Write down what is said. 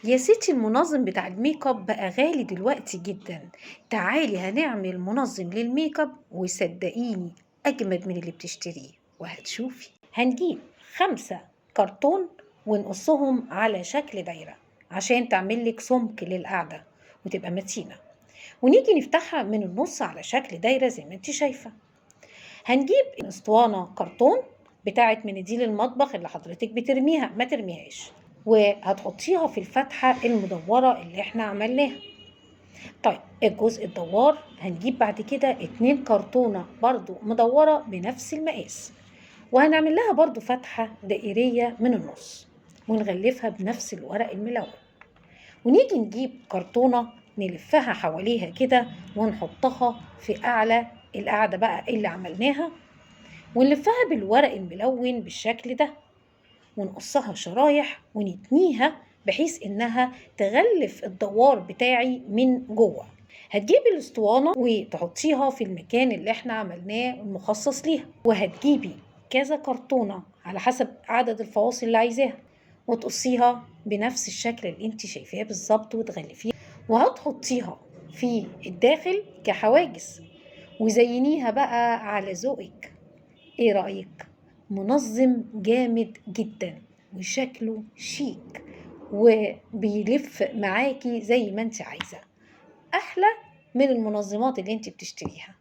يا ستي المنظم بتاع الميك اب بقى غالي دلوقتي جدا. تعالي هنعمل منظم للميك اب وصدقيني أجمد من اللي بتشتريه وهتشوفي. هنجيب 5 كرتون ونقصهم على شكل دايرة عشان تعملك سمك للقعدة وتبقى متينة، ونيجي نفتحها من النص على شكل دايرة زي ما انت شايفة. هنجيب اسطوانة كرتون بتاعت مناديل المطبخ اللي حضرتك بترميها، ما ترميهاش، وهتحطيها في الفتحة المدورة اللي احنا عملناها. طيب الجزء الدوار هنجيب بعد كده 2 كرتونة برضو مدورة بنفس المقاس، وهنعمل لها برضو فتحة دائرية من النص ونغلفها بنفس الورق الملون، ونيجي نجيب كرتونة نلفها حواليها كده ونحطها في أعلى القاعدة بقى اللي عملناها، ونلفها بالورق الملون بالشكل ده ونقصها شرايح ونتنيها بحيث انها تغلف الدوار بتاعي من جوه. هتجيبي الاسطوانة وتحطيها في المكان اللي احنا عملناه المخصص ليها، وهتجيبي كذا كرتونة على حسب عدد الفواصل اللي عايزاها وتقصيها بنفس الشكل اللي انت شايفاه بالظبط وتغلفيها، وهتحطيها في الداخل كحواجز وزينيها بقى على ذوقك. ايه رأيك؟ منظم جامد جدا وشكله شيك وبيلف معاكي زي ما انت عايزة، احلى من المنظمات اللي انت بتشتريها.